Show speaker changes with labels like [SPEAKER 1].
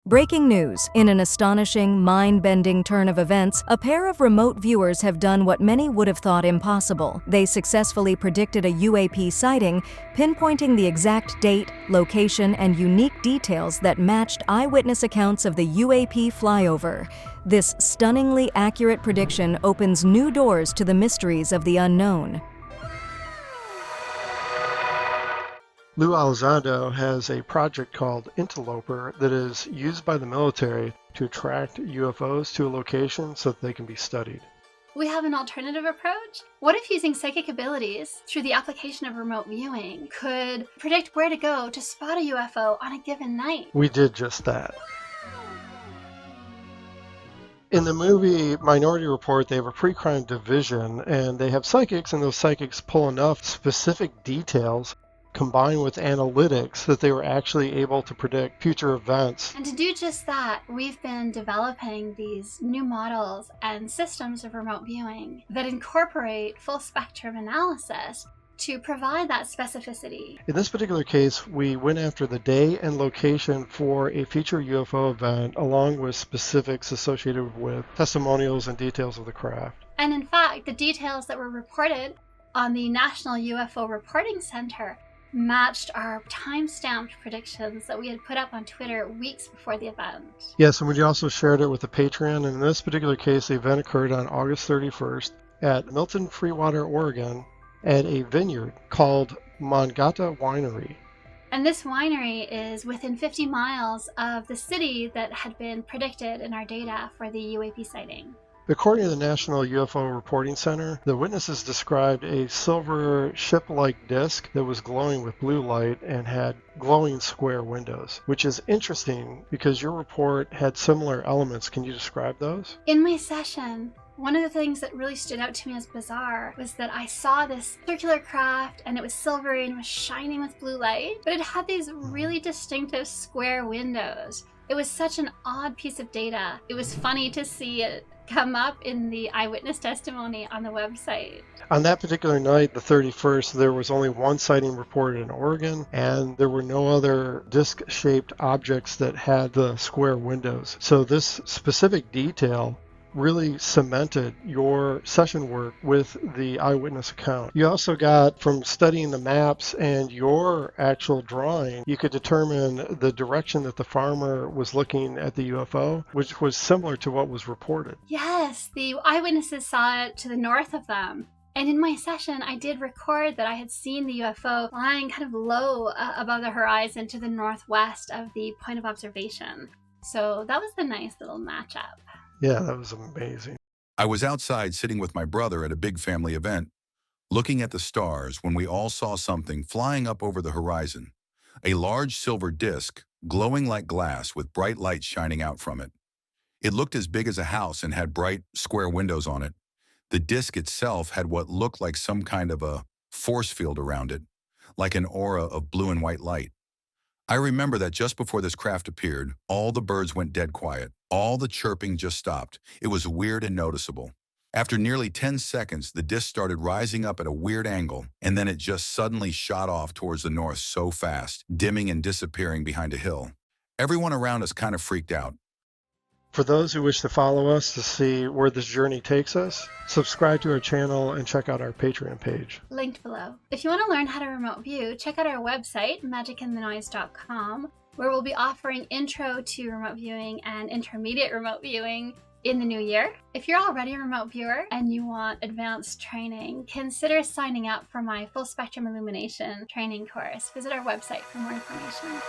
[SPEAKER 1] Breaking news. In an astonishing, mind-bending turn of events, a pair of remote viewers have done what many would have thought impossible. They successfully predicted a UAP sighting, pinpointing the exact date, location, and unique details that matched eyewitness accounts of the UAP flyover. This stunningly accurate prediction opens new doors to the mysteries of the unknown.
[SPEAKER 2] Lou Elizondo has a project called Interloper that is used by the military to attract UFOs to a location so that they can be studied.
[SPEAKER 3] We have an alternative approach. What if using psychic abilities through the application of remote viewing could predict where to go to spot a UFO on a given night?
[SPEAKER 2] We did just that. In the movie Minority Report, they have a pre-crime division, and they have psychics, and those psychics pull enough specific details combined with analytics that they were actually able to predict future events.
[SPEAKER 3] And to do just that, we've been developing these new models and systems of remote viewing that incorporate full spectrum analysis to provide that specificity.
[SPEAKER 2] In this particular case, we went after the day and location for a future UFO event, along with specifics associated with testimonials and details of the craft.
[SPEAKER 3] And in fact, the details that were reported on the National UFO Reporting Center matched our time-stamped predictions that we had put up on Twitter weeks before the event.
[SPEAKER 2] Yes, and we also shared it with the Patreon, and in this particular case, the event occurred on August 31st at Milton Freewater, Oregon, at a vineyard called Mangata Winery.
[SPEAKER 3] And this winery is within 50 miles of the city that had been predicted in our data for the UAP sighting.
[SPEAKER 2] According to the National UFO Reporting Center, the witnesses described a silver ship-like disc that was glowing with blue light and had glowing square windows, which is interesting because your report had similar elements. Can you describe those?
[SPEAKER 3] In my session, one of the things that really stood out to me as bizarre was that I saw this circular craft and it was silvery and was shining with blue light, but it had these really distinctive square windows. It was such an odd piece of data. It was funny to see it come up in the eyewitness testimony on the website.
[SPEAKER 2] On that particular night, the 31st, there was only one sighting reported in Oregon, and there were no other disc-shaped objects that had the square windows. So this specific detail really cemented your session work with the eyewitness account. You also got, from studying the maps and your actual drawing, you could determine the direction that the farmer was looking at the UFO, which was similar to what was reported.
[SPEAKER 3] Yes, the eyewitnesses saw it to the north of them. And in my session, I did record that I had seen the UFO lying kind of low above the horizon to the northwest of the point of observation. So that was the nice little matchup.
[SPEAKER 2] Yeah, that was amazing.
[SPEAKER 4] I was outside sitting with my brother at a big family event, looking at the stars when we all saw something flying up over the horizon. A large silver disc, glowing like glass with bright light shining out from it. It looked as big as a house and had bright, square windows on it. The disc itself had what looked like some kind of a force field around it, like an aura of blue and white light. I remember that just before this craft appeared, all the birds went dead quiet. All the chirping just stopped. It was weird and noticeable. After nearly 10 seconds, the disc started rising up at a weird angle, and then it just suddenly shot off towards the north so fast, dimming and disappearing behind a hill. Everyone around us kind of freaked out.
[SPEAKER 2] For those who wish to follow us to see where this journey takes us, subscribe to our channel and check out our Patreon page.
[SPEAKER 3] Linked below. If you want to learn how to remote view, check out our website, magicinthenoise.com, where we'll be offering intro to remote viewing and intermediate remote viewing in the new year. If you're already a remote viewer and you want advanced training, consider signing up for my Full Spectrum Illumination training course. Visit our website for more information.